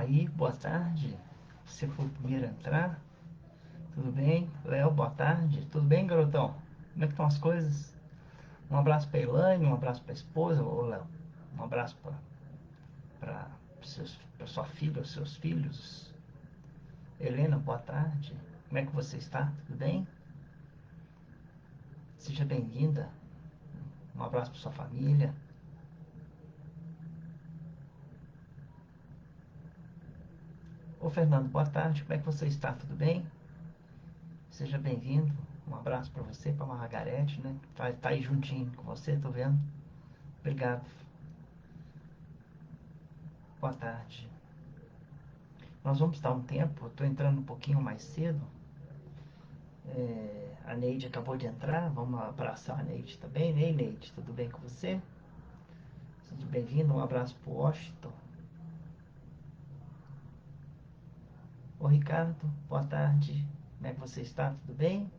Jair, boa tarde. Você foi o primeiro a entrar? Tudo bem? Léo, boa tarde. Tudo bem, garotão? Como é que estão as coisas? Um abraço para Elaine, um abraço para a esposa, ô Léo. Um abraço para sua filha, os seus filhos. Helena, boa tarde. Como é que você está? Tudo bem? Seja bem-vinda. Um abraço para sua família. Ô Fernando, boa tarde. Como é que você está? Tudo bem? Seja bem-vindo. Um abraço para você, para Margarete, né? Tá aí juntinho com você, tô vendo. Obrigado. Boa tarde. Nós vamos dar um tempo. Eu tô entrando um pouquinho mais cedo. A Neide acabou de entrar. Vamos abraçar a Neide também, né, Neide? Tudo bem com você? Seja bem-vindo. Um abraço pro Washington. Ô Ricardo, boa tarde. Como é que você está? Tudo bem?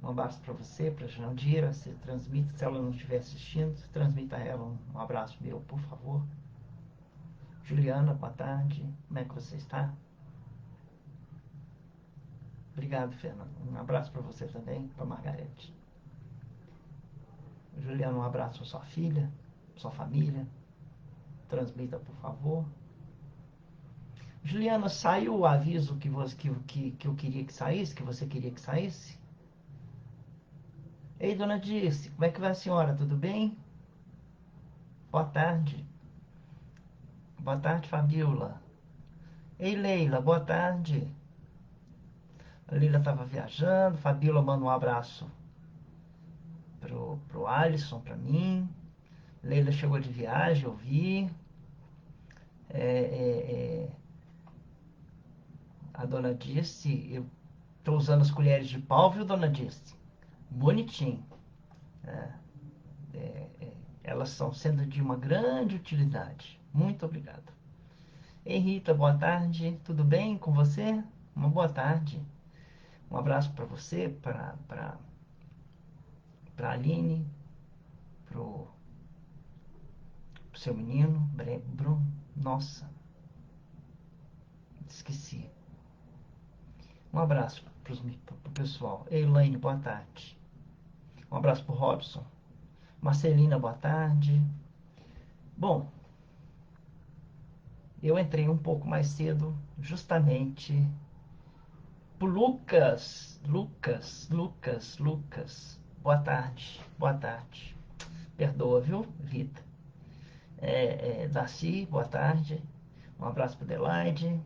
Um abraço para você, para Jandira. Você transmite, se ela não estiver assistindo, transmita a ela um abraço meu, por favor. Juliana, boa tarde. Como é que você está? Obrigado, Fernando. Um abraço para você também, para Margarete. Juliana, um abraço para sua filha, sua família. Transmita, por favor. Juliana, saiu o aviso que eu queria que saísse, que você queria que saísse? Ei, dona Dirce, como é que vai a senhora? Tudo bem? Boa tarde. Boa tarde, Fabiola. Ei, Leila, boa tarde. A Leila estava viajando. Fabiola manda um abraço pro Alisson, para mim. Leila chegou de viagem, eu vi. É, é, é, a dona Dirce, eu tô usando as colheres de pau, viu, dona Dirce? Bonitinho. É, elas estão sendo de uma grande utilidade. Muito obrigado. Ei, Rita, boa tarde. Tudo bem com você? Uma boa tarde. Um abraço para você, para Aline, pro seu menino, Bruno. Nossa, esqueci. Um abraço pro pessoal. Elaine, boa tarde. Um abraço pro Robson. Marcelina, boa tarde. Bom, eu entrei um pouco mais cedo, justamente pro Lucas. Boa tarde, boa tarde. Perdoa, viu, Rita? Darcy, boa tarde. Um abraço pro Adelaide.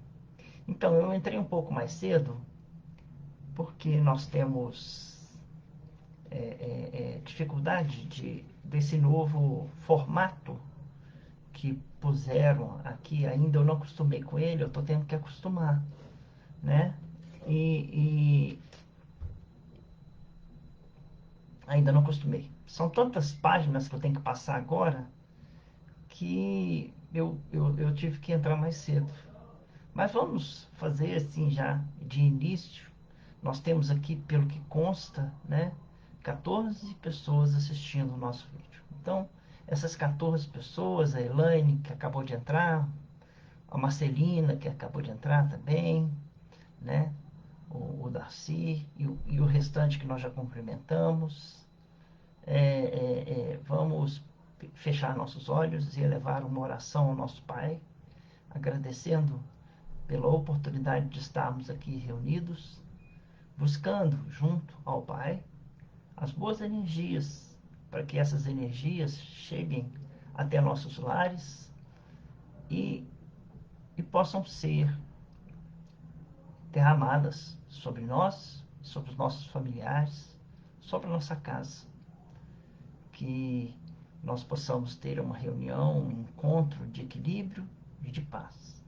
Então, eu entrei um pouco mais cedo porque nós temos dificuldade desse novo formato que puseram aqui. Ainda eu não acostumei com ele, eu estou tendo que acostumar, né? E ainda não acostumei. São tantas páginas que eu tenho que passar agora que eu tive que entrar mais cedo. Mas vamos fazer assim já de início. Nós temos aqui, pelo que consta, né, 14 pessoas assistindo o nosso vídeo. Então, essas 14 pessoas, a Elaine, que acabou de entrar, a Marcelina, que acabou de entrar também, né, o Darcy e o restante que nós já cumprimentamos. Vamos fechar nossos olhos e elevar uma oração ao nosso Pai, agradecendo pela oportunidade de estarmos aqui reunidos, buscando junto ao Pai as boas energias, para que essas energias cheguem até nossos lares e, e possam ser derramadas sobre nós, sobre os nossos familiares, sobre a nossa casa. Que nós possamos ter uma reunião, um encontro de equilíbrio e de paz.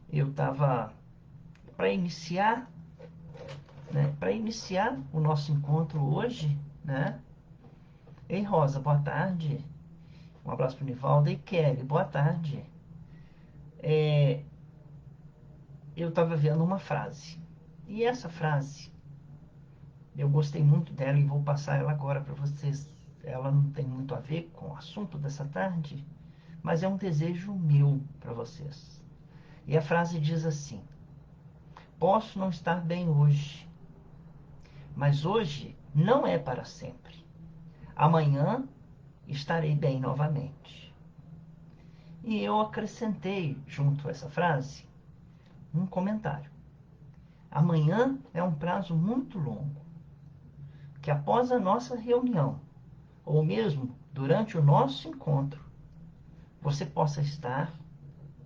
Eu estava para iniciar, né, para iniciar o nosso encontro hoje, né? Ei, Rosa, boa tarde. Um abraço para o Nivaldo. Ei, Kelly, boa tarde. Eu estava vendo uma frase. E essa frase, eu gostei muito dela e vou passar ela agora para vocês. Ela não tem muito a ver com o assunto dessa tarde, mas é um desejo meu para vocês. E a frase diz assim: posso não estar bem hoje, mas hoje não é para sempre. Amanhã estarei bem novamente. E eu acrescentei, junto a essa frase, um comentário. Amanhã é um prazo muito longo, que após a nossa reunião, ou mesmo durante o nosso encontro, você possa estar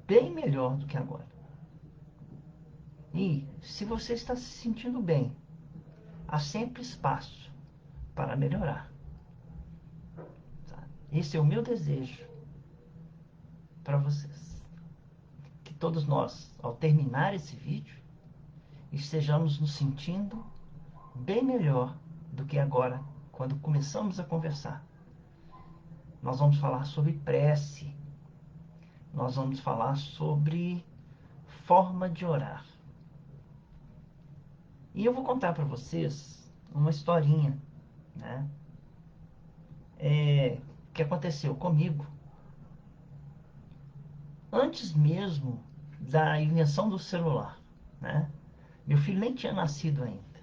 bem melhor do que agora. E, se você está se sentindo bem, há sempre espaço para melhorar. Tá? Esse é o meu desejo para vocês. Que todos nós, ao terminar esse vídeo, estejamos nos sentindo bem melhor do que agora, quando começamos a conversar. Nós vamos falar sobre prece. Nós vamos falar sobre forma de orar. E eu vou contar para vocês uma historinha, né? Que aconteceu comigo antes mesmo da invenção do celular, né? Meu filho nem tinha nascido ainda.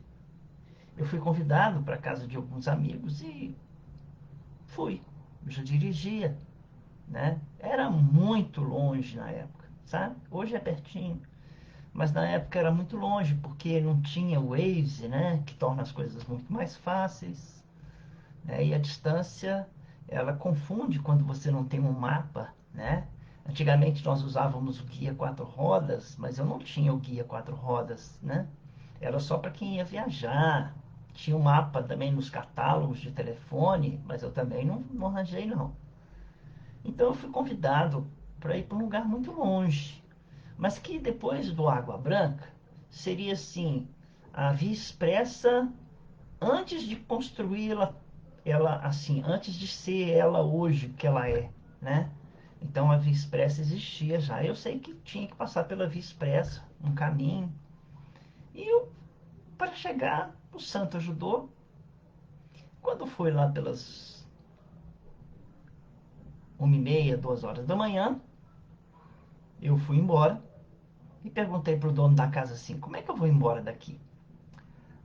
Eu fui convidado para a casa de alguns amigos e fui. Eu já dirigia, né? Era muito longe na época, sabe? Hoje é pertinho, mas na época era muito longe porque não tinha o Waze, né? Que torna as coisas muito mais fáceis, né? E a distância, ela confunde quando você não tem um mapa, né? Antigamente nós usávamos o guia quatro rodas, mas eu não tinha o guia quatro rodas, né? Era só para quem ia viajar. Tinha um mapa também nos catálogos de telefone, mas eu também não arranjei não. Então eu fui convidado para ir para um lugar muito longe, mas que depois do Água Branca seria assim, a Via Expressa antes de construí-la, ela assim, antes de ser ela hoje que ela é, né? Então a Via Expressa existia já. Eu sei que tinha que passar pela Via Expressa, um caminho. E eu, para chegar, o santo ajudou. Quando foi lá pelas 1h30, 2 horas da manhã, eu fui embora e perguntei pro dono da casa assim, como é que eu vou embora daqui?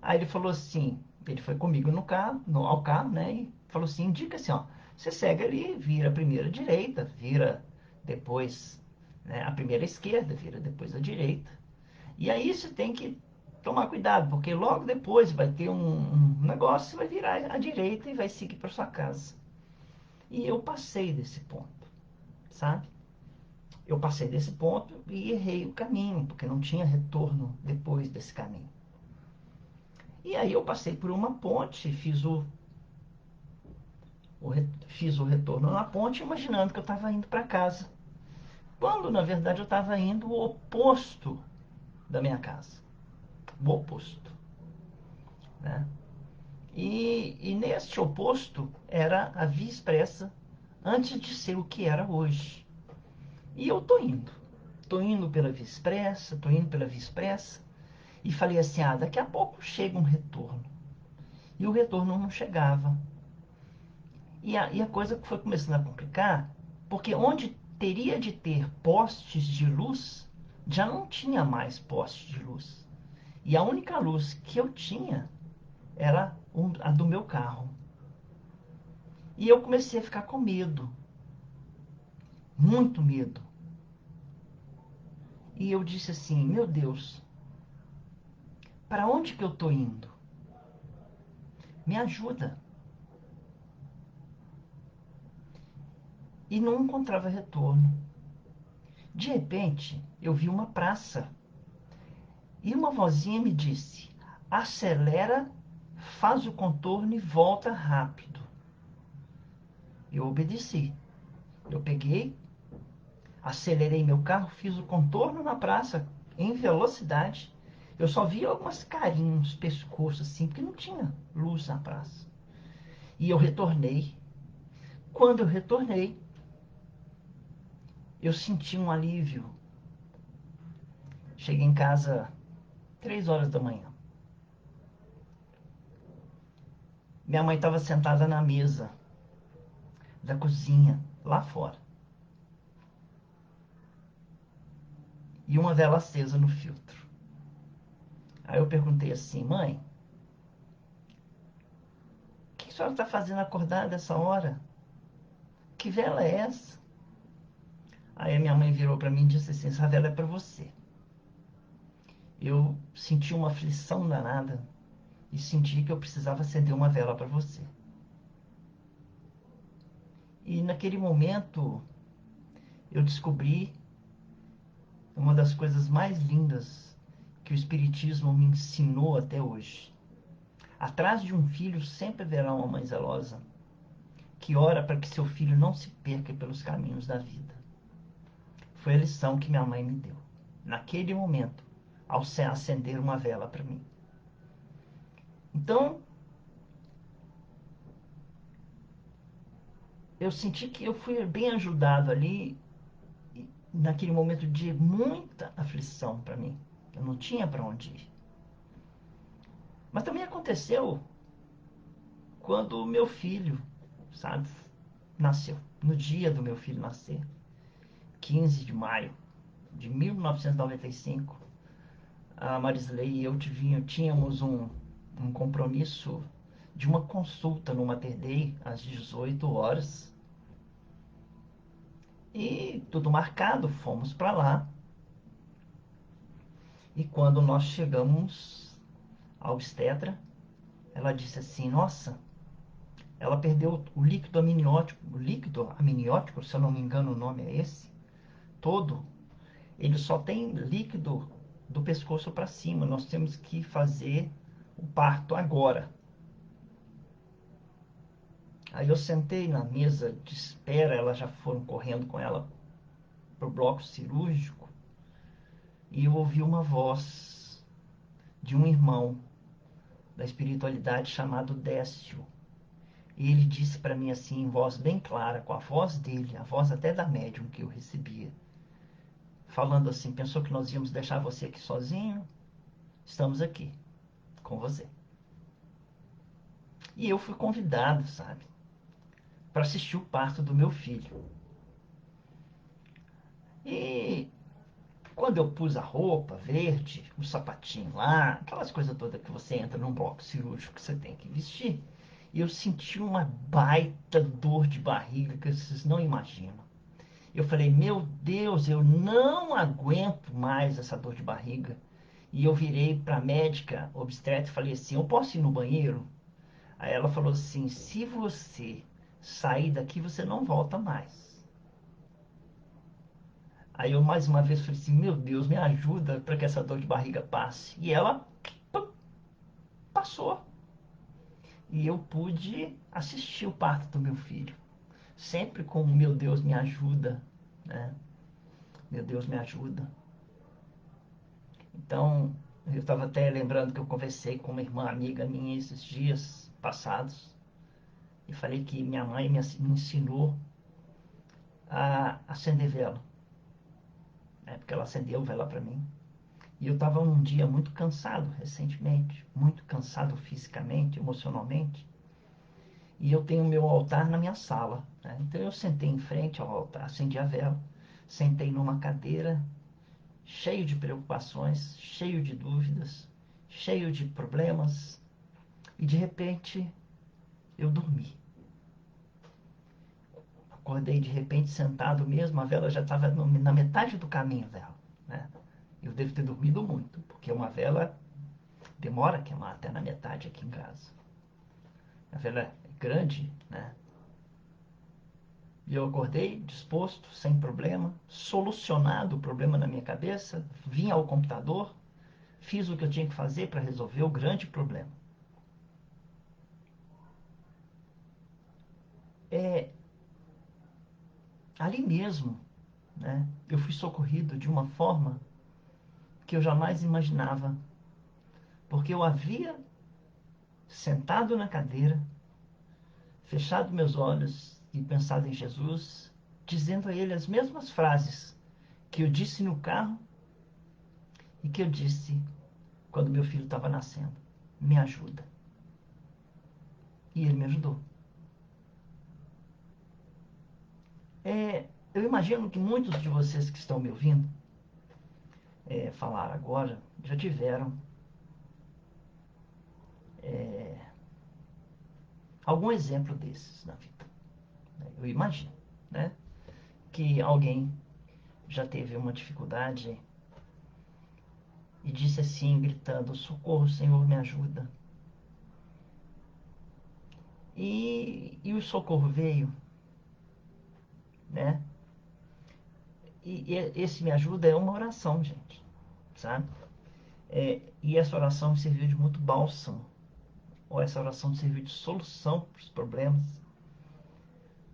Aí ele falou assim, ele foi comigo no carro, ao carro, né? E falou assim, indica assim, ó, você segue ali, vira a primeira direita, vira depois, né, a primeira esquerda, vira depois a direita. E aí você tem que tomar cuidado, porque logo depois vai ter um negócio, você vai virar à direita e vai seguir para sua casa. E eu passei desse ponto, sabe? Eu passei desse ponto e errei o caminho, porque não tinha retorno depois desse caminho. E aí eu passei por uma ponte, fiz o retorno na ponte, imaginando que eu estava indo para casa. Quando, na verdade, eu estava indo o oposto da minha casa. O oposto. Né? E neste oposto era a Via Expressa antes de ser o que era hoje. E eu tô indo. Tô indo pela Via Expressa, tô indo pela Via Expressa. E falei assim, daqui a pouco chega um retorno. E o retorno não chegava. E a coisa foi começando a complicar, porque onde teria de ter postes de luz, já não tinha mais postes de luz. E a única luz que eu tinha era a do meu carro. E eu comecei a ficar com medo, muito medo. E eu disse assim, meu Deus, para onde que eu estou indo? Me ajuda. E não encontrava retorno. De repente, eu vi uma praça. E uma vozinha me disse, acelera, faz o contorno e volta rápido. Eu obedeci. Eu peguei, acelerei meu carro, fiz o contorno na praça em velocidade. Eu só vi algumas carinhas, pescoços assim, porque não tinha luz na praça. E eu retornei. Quando eu retornei, eu senti um alívio. Cheguei em casa 3 horas da manhã. Minha mãe estava sentada na mesa da cozinha, lá fora. e uma vela acesa no filtro. Aí eu perguntei assim: mãe, o que a senhora está fazendo acordada essa hora? Que vela é essa? Aí a minha mãe virou para mim e disse assim: essa vela é para você. Eu senti uma aflição danada e senti que eu precisava acender uma vela para você. E naquele momento eu descobri uma das coisas mais lindas que o Espiritismo me ensinou até hoje. Atrás de um filho sempre haverá uma mãe zelosa que ora para que seu filho não se perca pelos caminhos da vida. Foi a lição que minha mãe me deu, naquele momento, ao acender uma vela para mim. Então, eu senti que eu fui bem ajudado ali, naquele momento de muita aflição para mim. Eu não tinha para onde ir. Mas também aconteceu quando o meu filho, sabe, nasceu. No dia do meu filho nascer, 15 de maio de 1995, a Marisley e eu tínhamos um compromisso de uma consulta no Mater Dei às 18 horas. E tudo marcado, fomos para lá. E quando nós chegamos ao obstetra, ela disse assim: nossa, ela perdeu o líquido amniótico, se eu não me engano o nome é esse, todo. Ele só tem líquido do pescoço para cima. Nós temos que fazer o parto agora. Aí eu sentei na mesa de espera, elas já foram correndo com ela pro bloco cirúrgico, e eu ouvi uma voz de um irmão da espiritualidade chamado Décio. E ele disse para mim assim, em voz bem clara, com a voz dele, a voz até da médium que eu recebia, falando assim: pensou que nós íamos deixar você aqui sozinho? Estamos aqui, com você. E eu fui convidado, sabe, para assistir o parto do meu filho. E quando eu pus a roupa verde, o sapatinho lá, aquelas coisas todas que você entra num bloco cirúrgico que você tem que vestir, e eu senti uma baita dor de barriga que vocês não imaginam. Eu falei: meu Deus, eu não aguento mais essa dor de barriga. E eu virei para a médica obstetra e falei assim: eu posso ir no banheiro? Aí ela falou assim: se você sair daqui, você não volta mais. Aí eu mais uma vez falei assim: meu Deus, me ajuda para que essa dor de barriga passe. E ela passou. E eu pude assistir o parto do meu filho. Sempre com meu Deus me ajuda, né? Meu Deus me ajuda. Então, eu estava até lembrando que eu conversei com uma irmã amiga minha esses dias passados e falei que minha mãe me ensinou a acender vela, né? Porque ela acendeu vela para mim. E eu estava num dia muito cansado recentemente, muito cansado fisicamente, emocionalmente. E eu tenho meu altar na minha sala, né? Então eu sentei em frente ao altar, acendi a vela, sentei numa cadeira, cheio de preocupações, cheio de dúvidas, cheio de problemas. E de repente eu dormi. Acordei de repente sentado mesmo, a vela já estava na metade do caminho dela, né? Eu devo ter dormido muito, porque uma vela demora a queimar até na metade aqui em casa. A vela é grande, né? E eu acordei disposto, sem problema, solucionado o problema na minha cabeça, vim ao computador, fiz o que eu tinha que fazer para resolver o grande problema. É, ali mesmo, né, eu fui socorrido de uma forma que eu jamais imaginava, porque eu havia sentado na cadeira, fechado meus olhos e pensado em Jesus, dizendo a ele as mesmas frases que eu disse no carro e que eu disse quando meu filho estava nascendo: me ajuda. E ele me ajudou. Eu imagino que muitos de vocês que estão me ouvindo falar agora já tiveram algum exemplo desses na vida. Eu imagino, né? Que alguém já teve uma dificuldade e disse assim, gritando: socorro, Senhor, me ajuda. E o socorro veio, né? E esse me ajuda é uma oração, gente, sabe? E essa oração serviu de muito bálsamo, ou essa oração serviu de solução para os problemas.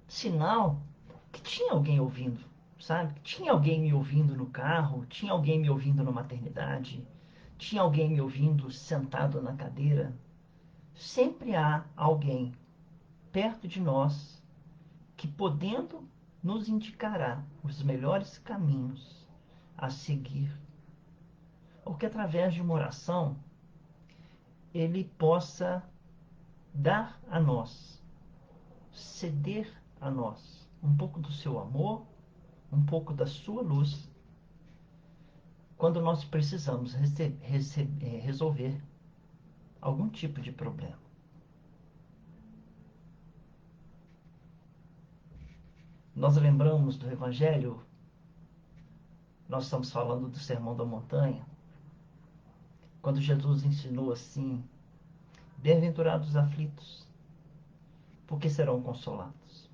Sinal que tinha alguém ouvindo, sabe? Tinha alguém me ouvindo no carro, tinha alguém me ouvindo na maternidade, tinha alguém me ouvindo sentado na cadeira. Sempre há alguém perto de nós que, podendo, nos indicará os melhores caminhos a seguir, ou que através de uma oração ele possa dar a nós, ceder a nós um pouco do seu amor, um pouco da sua luz, quando nós precisamos resolver algum tipo de problema. Nós lembramos do Evangelho, nós estamos falando do Sermão da Montanha, quando Jesus ensinou assim: bem-aventurados os aflitos, porque serão consolados.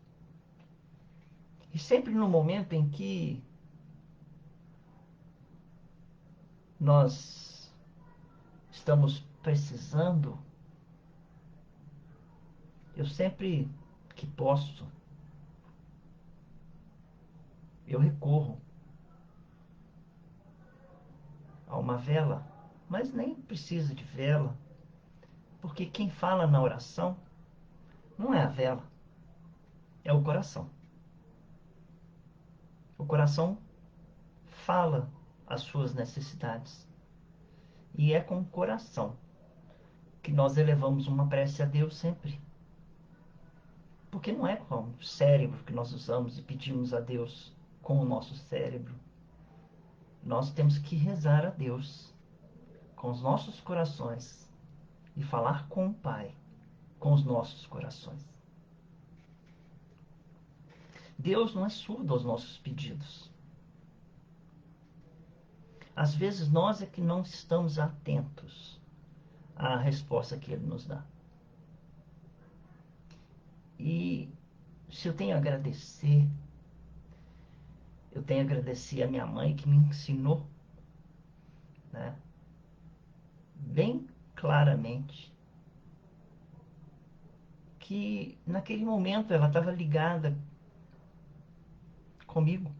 E sempre no momento em que nós estamos precisando, eu sempre que posso, eu recorro a uma vela, mas nem precisa de vela, porque quem fala na oração não é a vela, é o coração. O coração fala as suas necessidades. E é com o coração que nós elevamos uma prece a Deus sempre. Porque não é com o cérebro que nós usamos e pedimos a Deus com o nosso cérebro. Nós temos que rezar a Deus com os nossos corações e falar com o Pai com os nossos corações. Deus não é surdo aos nossos pedidos. Às vezes nós é que não estamos atentos à resposta que Ele nos dá. E se eu tenho a agradecer, eu tenho a agradecer a minha mãe que me ensinou, né, bem claramente, que naquele momento ela estava ligada comigo,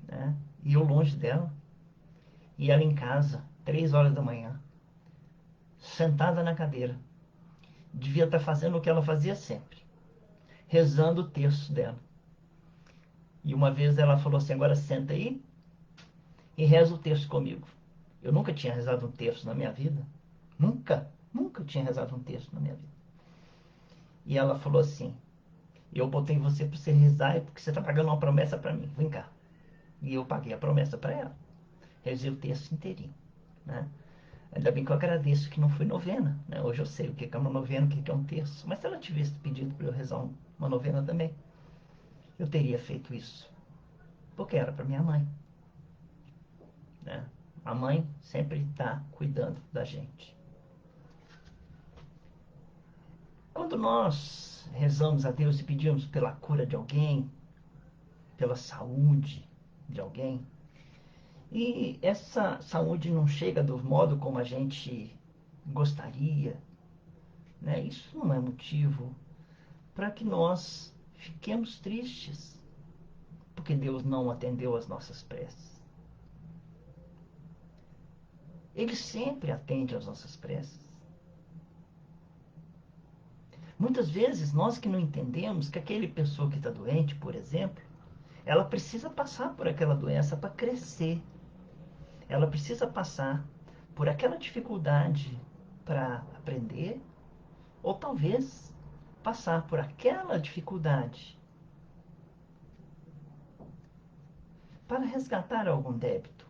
né, e eu longe dela, e ela em casa, 3 horas da manhã, sentada na cadeira, devia estar fazendo o que ela fazia sempre, rezando o texto dela. E uma vez ela falou assim: agora senta aí e reza o texto comigo. Eu nunca tinha rezado um texto na minha vida. Nunca tinha rezado um texto na minha vida. E ela falou assim: eu botei você para você rezar porque você está pagando uma promessa para mim. Vem cá. E eu paguei a promessa para ela. Rezei o texto inteirinho, né? Ainda bem que eu agradeço que não foi novena, né? Hoje eu sei o que é uma novena, o que é um terço. Mas se ela tivesse pedido para eu rezar uma novena também, eu teria feito isso. Porque era para minha mãe, né? A mãe sempre está cuidando da gente. Quando nós rezamos a Deus e pedimos pela cura de alguém, pela saúde de alguém, e essa saúde não chega do modo como a gente gostaria, né? Isso não é motivo para que nós fiquemos tristes, porque Deus não atendeu às nossas preces. Ele sempre atende às nossas preces. Muitas vezes nós que não entendemos que aquele pessoa que está doente, por exemplo, ela precisa passar por aquela doença para crescer. Ela precisa passar por aquela dificuldade para aprender, ou talvez passar por aquela dificuldade para resgatar algum débito.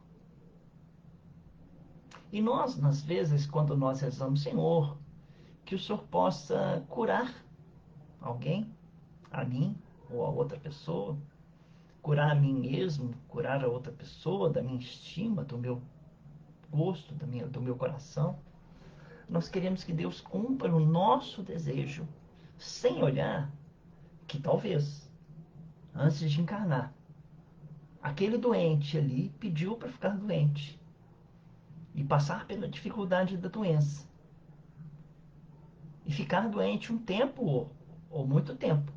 E nós, nas vezes, quando nós rezamos, Senhor, que o Senhor possa curar alguém, a mim ou a outra pessoa, curar a mim mesmo, curar a outra pessoa, da minha estima, do meu gosto, do meu coração. Nós queremos que Deus cumpra o nosso desejo, sem olhar que talvez, antes de encarnar, aquele doente ali pediu para ficar doente e passar pela dificuldade da doença e ficar doente um tempo ou muito tempo,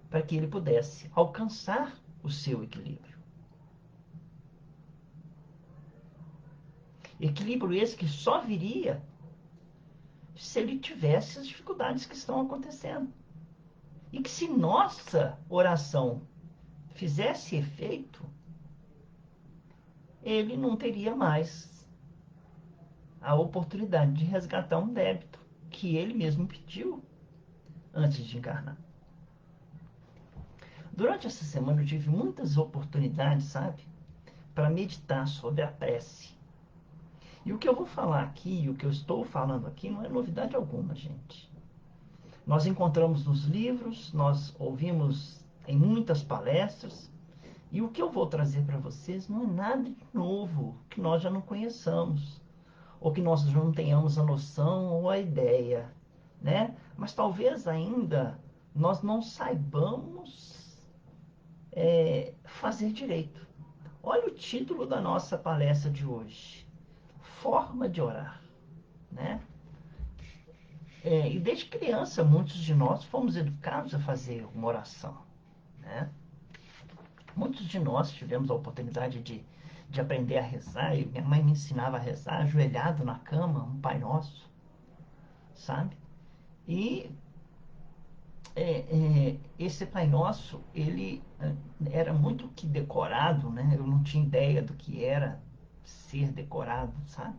para que ele pudesse alcançar o seu equilíbrio. Equilíbrio esse que só viria se ele tivesse as dificuldades que estão acontecendo. E que se nossa oração fizesse efeito, ele não teria mais a oportunidade de resgatar um débito que ele mesmo pediu antes de encarnar. Durante essa semana eu tive muitas oportunidades, sabe, para meditar sobre a prece. E o que eu vou falar aqui, o que eu estou falando aqui, não é novidade alguma, gente. Nós encontramos nos livros, nós ouvimos em muitas palestras, e o que eu vou trazer para vocês não é nada de novo que nós já não conheçamos, ou que nós já não tenhamos a noção ou a ideia, né? Mas talvez ainda nós não saibamos fazer direito. Olha o título da nossa palestra de hoje: Forma de orar, né? E desde criança, muitos de nós fomos educados a fazer uma oração, né? Muitos de nós tivemos a oportunidade de aprender a rezar. E minha mãe me ensinava a rezar ajoelhado na cama, um Pai Nosso, sabe? E esse Pai Nosso, ele era muito que decorado, né? Eu não tinha ideia do que era ser decorado, sabe?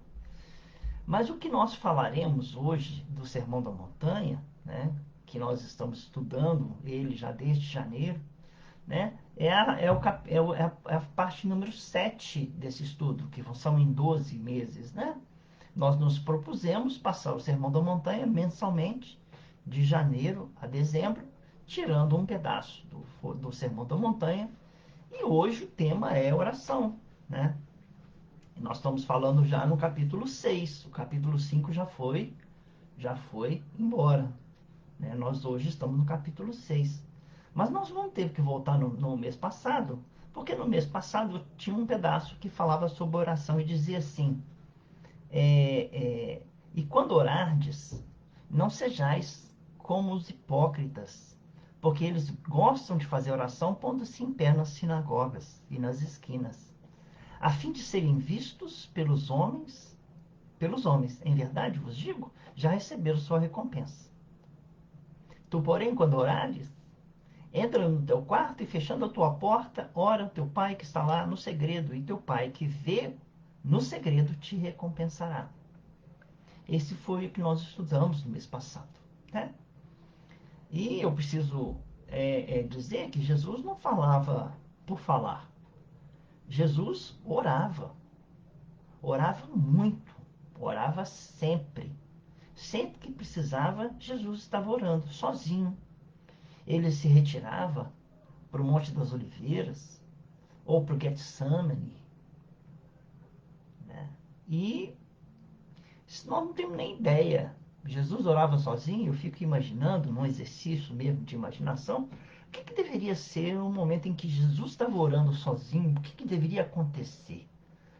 Mas o que nós falaremos hoje do Sermão da Montanha, né? Que nós estamos estudando ele já desde janeiro, né? É a parte número 7 desse estudo, que são em 12 meses, né? Nós nos propusemos passar o Sermão da Montanha mensalmente, de janeiro a dezembro, tirando um pedaço do Sermão da Montanha. E hoje o tema é oração, né? E nós estamos falando já no capítulo 6. O capítulo 5 já foi embora, né? Nós hoje estamos no capítulo 6. Mas nós vamos ter que voltar no mês passado, porque no mês passado tinha um pedaço que falava sobre oração e dizia assim: e quando orardes, não sejais como os hipócritas, porque eles gostam de fazer oração pondo-se em pé nas sinagogas e nas esquinas, a fim de serem vistos pelos homens. Pelos homens, em verdade vos digo, já receberam sua recompensa. Tu, porém, quando orares, entra no teu quarto e, fechando a tua porta, ora ao teu pai que está lá no segredo, e teu pai que vê no segredo te recompensará. Esse foi o que nós estudamos no mês passado, né? E eu preciso dizer que Jesus não falava por falar. Jesus orava. Orava muito. Orava sempre. Sempre que precisava, Jesus estava orando, sozinho. Ele se retirava para o Monte das Oliveiras ou para o Getsemane, né? E nós não temos nem ideia. Jesus orava sozinho. Eu fico imaginando, num exercício mesmo de imaginação, o que deveria ser o momento em que Jesus estava orando sozinho, o que deveria acontecer,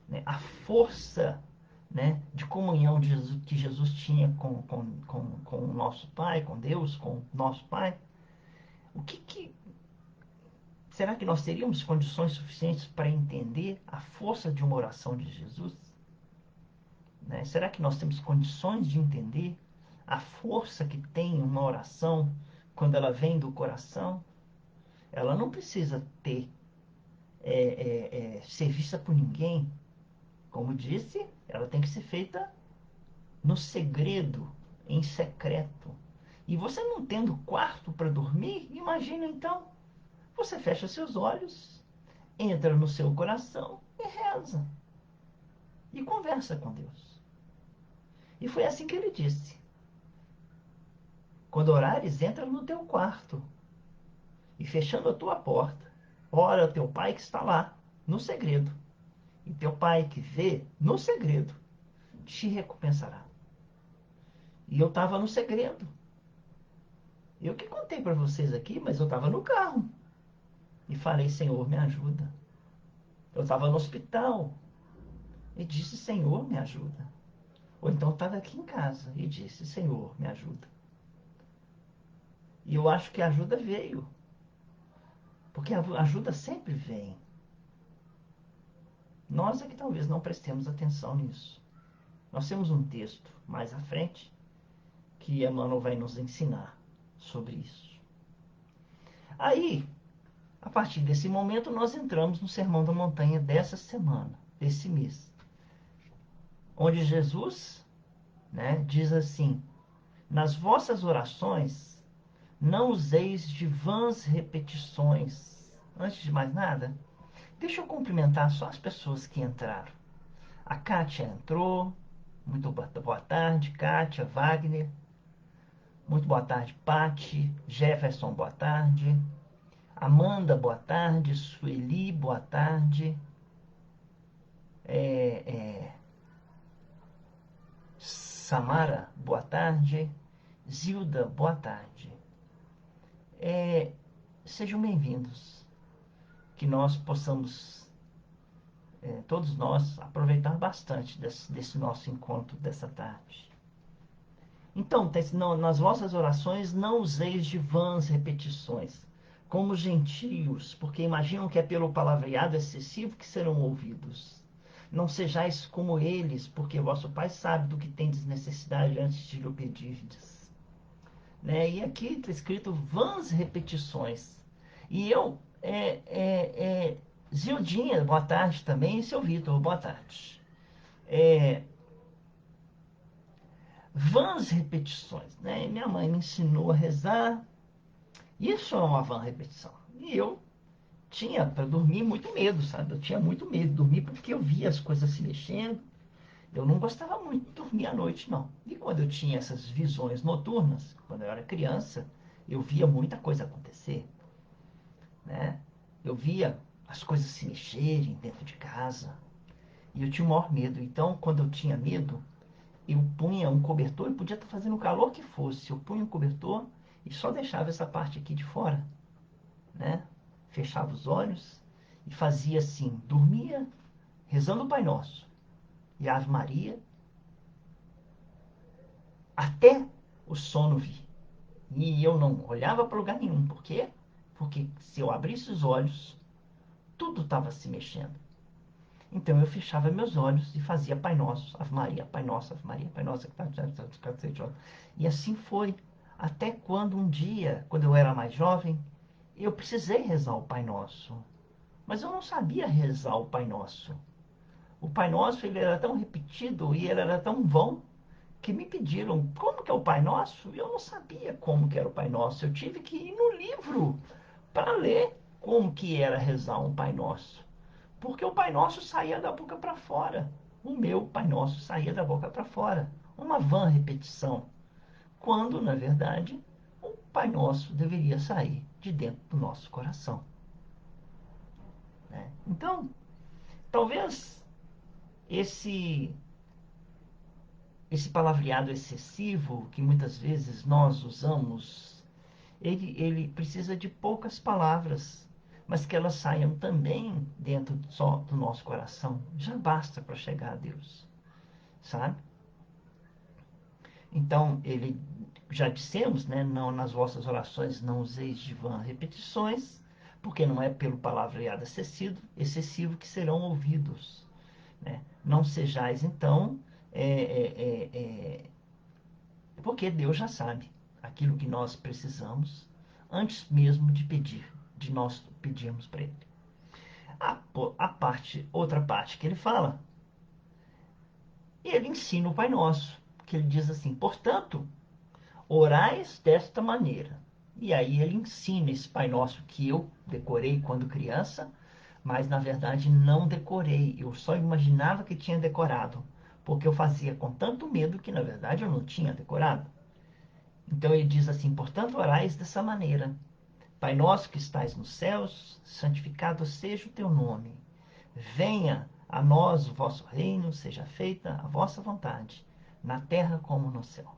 né? A força, né, de comunhão de Jesus, que Jesus tinha com o nosso Pai, com Deus, com o nosso Pai. O que será que nós teríamos condições suficientes para entender a força de uma oração de Jesus? Né? Será que nós temos condições de entender a força que tem uma oração quando ela vem do coração? Ela não precisa ser vista por ninguém. Como disse, ela tem que ser feita no segredo, em secreto. E você não tendo quarto para dormir, imagina então, você fecha seus olhos entra no seu coração e reza. E conversa com Deus. E foi assim que ele disse. Quando orares, entra no teu quarto. E fechando a tua porta, ora ao teu pai que está lá, no segredo. E teu pai que vê no segredo, te recompensará. E eu estava no segredo. Eu que contei para vocês aqui, mas eu estava no carro. E falei, Senhor, me ajuda. Eu estava no hospital. E disse, Senhor, me ajuda. Ou então estava aqui em casa e disse, Senhor, me ajuda. E eu acho que a ajuda veio. Porque a ajuda sempre vem. Nós é que talvez não prestemos atenção nisso. Nós temos um texto mais à frente que Emmanuel vai nos ensinar sobre isso. Aí, a partir desse momento, nós entramos no Sermão da Montanha dessa semana, desse mês, onde Jesus, né, diz assim: nas vossas orações, não useis de vãs repetições. Antes de mais nada, deixa eu cumprimentar só as pessoas que entraram. A Kátia entrou. Muito boa tarde, Kátia, Wagner. Muito boa tarde, Pati. Jefferson, boa tarde. Amanda, boa tarde. Sueli, boa tarde. Samara, boa tarde. Zilda, boa tarde. Sejam bem-vindos. Que nós possamos, todos nós, aproveitar bastante desse nosso encontro dessa tarde. Então, nas vossas orações não useis de vãs repetições, como gentios, porque imaginam que é pelo palavreado excessivo que serão ouvidos. Não sejais como eles, porque vosso Pai sabe do que tendes necessidade antes de lhe pedirdes. Né? E aqui está escrito vãs repetições. E eu, Zildinha, boa tarde também, e seu Vitor, boa tarde. Vãs repetições, né? Minha mãe me ensinou a rezar. Isso é uma vã repetição. E eu tinha, para dormir, muito medo, sabe? Eu tinha muito medo de dormir porque eu via as coisas se mexendo. Eu não gostava muito de dormir à noite, não. E quando eu tinha essas visões noturnas, quando eu era criança, eu via muita coisa acontecer, né? Eu via as coisas se mexerem dentro de casa. E eu tinha o maior medo. Então, quando eu tinha medo, eu punha um cobertor e podia estar fazendo o calor que fosse. Eu punha um cobertor e só deixava essa parte aqui de fora, né? Fechava os olhos e fazia assim, dormia rezando o Pai Nosso e a Ave Maria até o sono vir. E eu não olhava para lugar nenhum. Por quê? Porque se eu abrisse os olhos, tudo estava se mexendo. Então eu fechava meus olhos e fazia Pai Nosso, Ave Maria, Pai Nosso, Ave Maria, Pai Nosso. E assim foi. Até quando um dia, quando eu era mais jovem, eu precisei rezar o Pai Nosso. Mas eu não sabia rezar o Pai Nosso. O Pai Nosso ele era tão repetido e ele era tão vão que me pediram como que é o Pai Nosso e eu não sabia como que era o Pai Nosso. Eu tive que ir no livro para ler como que era rezar um Pai Nosso. Porque o Pai Nosso saía da boca para fora. O meu Pai Nosso saía da boca para fora. Uma vã repetição. Quando, na verdade, o Pai Nosso deveria sair de dentro do nosso coração. Né? Então, talvez esse palavreado excessivo que muitas vezes nós usamos, ele precisa de poucas palavras, mas que elas saiam também dentro só do nosso coração. Já basta para chegar a Deus, sabe? Então, ele já dissemos, né? Não, nas vossas orações não useis de vãs repetições, porque não é pelo palavreado excessivo que serão ouvidos. Né? Não sejais, então, porque Deus já sabe aquilo que nós precisamos antes mesmo de pedir, de nós pedirmos para Ele. Outra parte que ele fala, ele ensina o Pai Nosso, que ele diz assim: portanto, orais desta maneira. E aí ele ensina esse Pai Nosso que eu decorei quando criança, mas na verdade não decorei. Eu só imaginava que tinha decorado, porque eu fazia com tanto medo que na verdade eu não tinha decorado. Então ele diz assim: portanto, orais dessa maneira: Pai nosso que estais nos céus, santificado seja o teu nome. Venha a nós o vosso reino, seja feita a vossa vontade, na terra como no céu.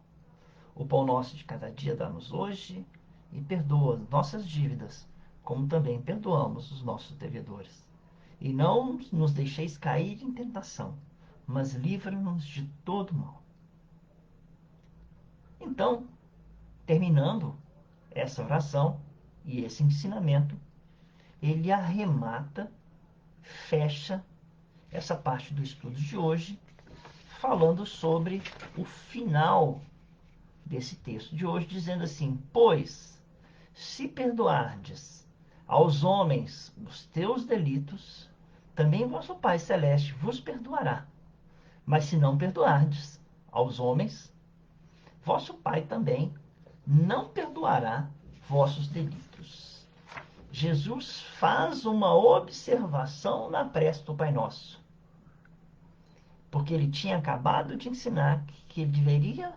O pão nosso de cada dia dá-nos hoje, e perdoa as nossas dívidas, como também perdoamos os nossos devedores. E não nos deixeis cair em tentação, mas livra-nos de todo mal. Então, terminando essa oração e esse ensinamento, ele arremata, fecha essa parte do estudo de hoje, falando sobre o final desse texto de hoje, dizendo assim: pois, se perdoardes aos homens os teus delitos, também vosso Pai Celeste vos perdoará. Mas se não perdoardes aos homens, vosso Pai também não perdoará vossos delitos. Jesus faz uma observação na prece do Pai Nosso, porque ele tinha acabado de ensinar que deveria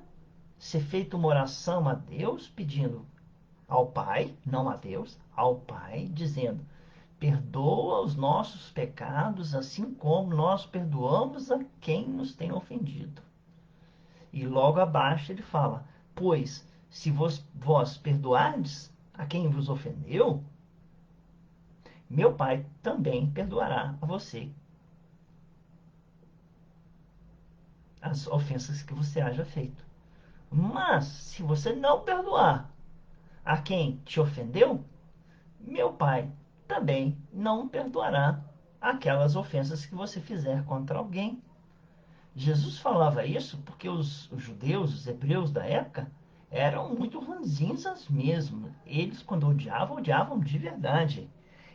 ser feita uma oração a Deus pedindo ao Pai, não a Deus, ao Pai, dizendo: perdoa os nossos pecados, assim como nós perdoamos a quem nos tem ofendido. E logo abaixo ele fala: pois, se vós perdoardes a quem vos ofendeu, meu Pai também perdoará a você as ofensas que você haja feito. Mas, se você não perdoar a quem te ofendeu, meu Pai também não perdoará aquelas ofensas que você fizer contra alguém. Jesus falava isso porque os judeus, os hebreus da época, eram muito ranzinzas mesmo. Eles, quando odiavam, odiavam de verdade.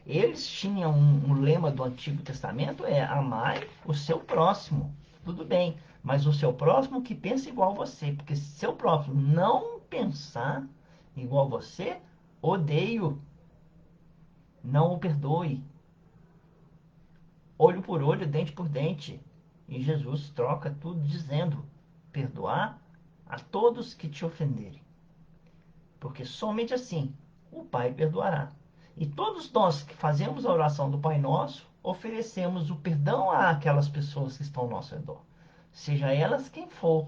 Eles tinham um lema do Antigo Testamento: amai o seu próximo. Tudo bem, mas o seu próximo que pensa igual a você, porque se seu próximo não pensar igual a você, odeio, não o perdoe. Olho por olho, dente por dente. E Jesus troca tudo dizendo: perdoar a todos que te ofenderem. Porque somente assim o Pai perdoará. E todos nós que fazemos a oração do Pai Nosso, oferecemos o perdão àquelas pessoas que estão ao nosso redor, seja elas quem for.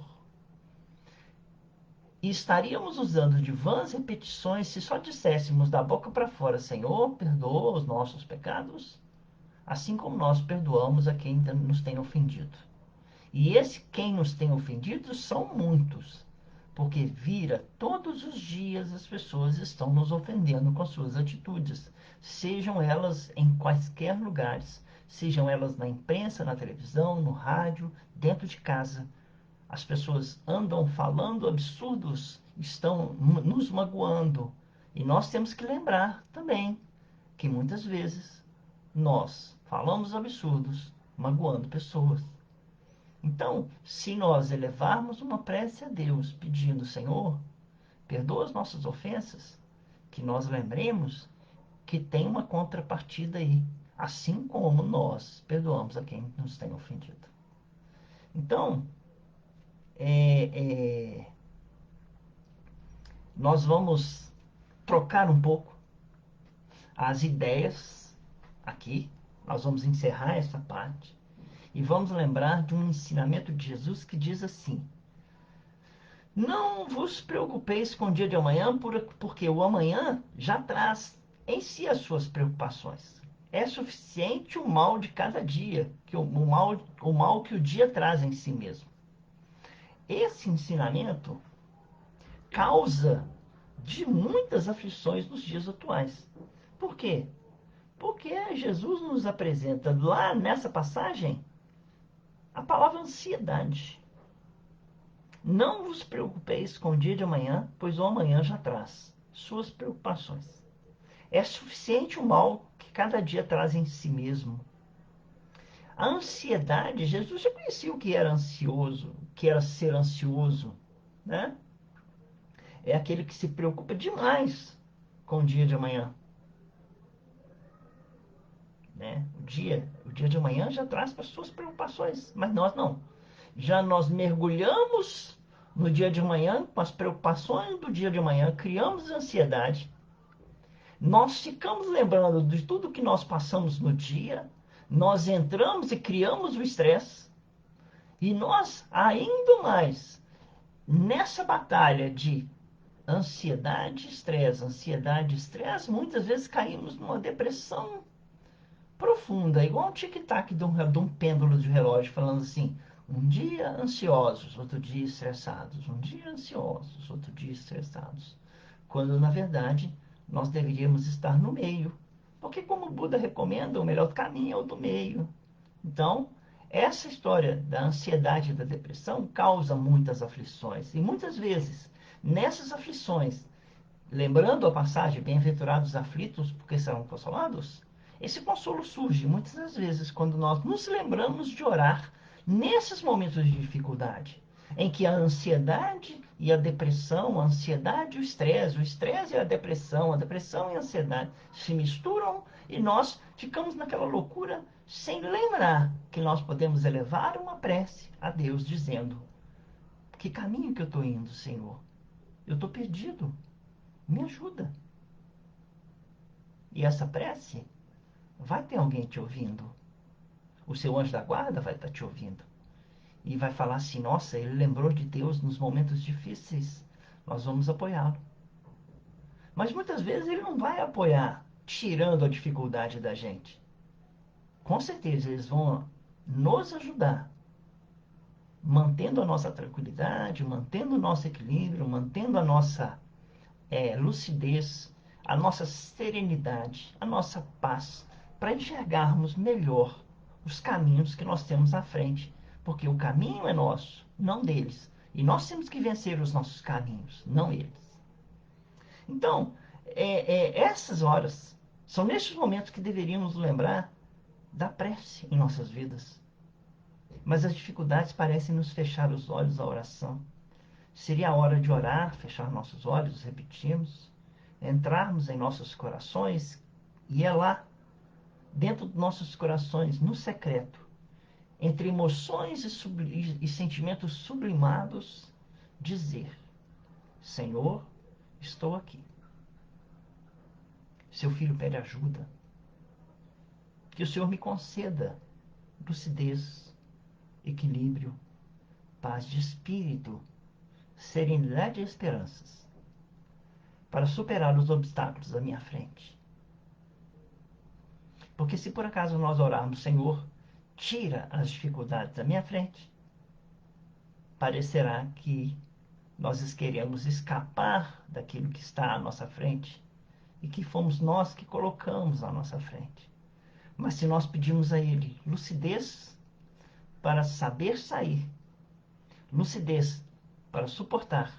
E estaríamos usando de vãs repetições se só disséssemos da boca para fora: Senhor, perdoa os nossos pecados, assim como nós perdoamos a quem nos tem ofendido. E esse quem nos tem ofendido são muitos, porque vira todos os dias as pessoas estão nos ofendendo com suas atitudes, sejam elas em quaisquer lugares, sejam elas na imprensa, na televisão, no rádio, dentro de casa. As pessoas andam falando absurdos, estão nos magoando. E nós temos que lembrar também que muitas vezes nós falamos absurdos, magoando pessoas. Então, se nós elevarmos uma prece a Deus pedindo: Senhor, perdoa as nossas ofensas, que nós lembremos que tem uma contrapartida aí, assim como nós perdoamos a quem nos tem ofendido. Então, é, nós vamos trocar um pouco as ideias aqui. Nós vamos encerrar essa parte e vamos lembrar de um ensinamento de Jesus que diz assim: não vos preocupeis com o dia de amanhã, porque o amanhã já traz em si as suas preocupações. É suficiente o mal de cada dia, que o mal que o dia traz em si mesmo. Esse ensinamento causa de muitas aflições nos dias atuais. Por quê? Porque Jesus nos apresenta lá nessa passagem a palavra ansiedade. Não vos preocupeis com o dia de amanhã, pois o amanhã já traz suas preocupações. É suficiente o mal que cada dia traz em si mesmo. A ansiedade, Jesus já conhecia o que era ansioso, o que era ser ansioso, né? É aquele que se preocupa demais com o dia de amanhã. né? O dia de amanhã já traz para as suas preocupações, mas nós não. Já nós mergulhamos no dia de amanhã com as preocupações do dia de amanhã, criamos ansiedade, nós ficamos lembrando de tudo que nós passamos no dia, nós entramos e criamos o estresse, e nós, ainda mais, nessa batalha de ansiedade, estresse, muitas vezes caímos numa depressão profunda, igual um tic-tac de um pêndulo de relógio, falando assim, um dia ansiosos, outro dia estressados, um dia ansiosos, outro dia estressados. Quando, na verdade, nós deveríamos estar no meio. Porque, como o Buda recomenda, o melhor caminho é o do meio. Então, essa história da ansiedade e da depressão causa muitas aflições. E muitas vezes, nessas aflições, lembrando a passagem, bem-aventurados aflitos, porque serão consolados, esse consolo surge muitas das vezes quando nós nos lembramos de orar nesses momentos de dificuldade, em que a ansiedade e a depressão, a ansiedade e o estresse e a depressão e a ansiedade se misturam e nós ficamos naquela loucura sem lembrar que nós podemos elevar uma prece a Deus dizendo: que caminho que eu estou indo, Senhor? Eu estou perdido. Me ajuda. E essa prece vai ter alguém te ouvindo. O seu anjo da guarda vai estar te ouvindo. E vai falar assim: nossa, ele lembrou de Deus nos momentos difíceis. Nós vamos apoiá-lo. Mas muitas vezes ele não vai apoiar tirando a dificuldade da gente. Com certeza eles vão nos ajudar, mantendo a nossa tranquilidade, mantendo o nosso equilíbrio, mantendo a nossa lucidez, a nossa serenidade, a nossa paz, para enxergarmos melhor os caminhos que nós temos à frente. Porque o caminho é nosso, não deles. E nós temos que vencer os nossos caminhos, não eles. Então, essas horas, são nesses momentos que deveríamos lembrar da prece em nossas vidas. Mas as dificuldades parecem nos fechar os olhos à oração. Seria a hora de orar, fechar nossos olhos, repetirmos, entrarmos em nossos corações e é lá, dentro dos nossos corações, no secreto, entre emoções e sentimentos sublimados, dizer: Senhor, estou aqui. Seu filho pede ajuda. Que o Senhor me conceda lucidez, equilíbrio, paz de espírito, serenidade e esperanças para superar os obstáculos à minha frente. Porque se por acaso nós orarmos, Senhor, tira as dificuldades da minha frente, parecerá que nós queremos escapar daquilo que está à nossa frente e que fomos nós que colocamos à nossa frente. Mas se nós pedimos a Ele lucidez para saber sair, lucidez para suportar,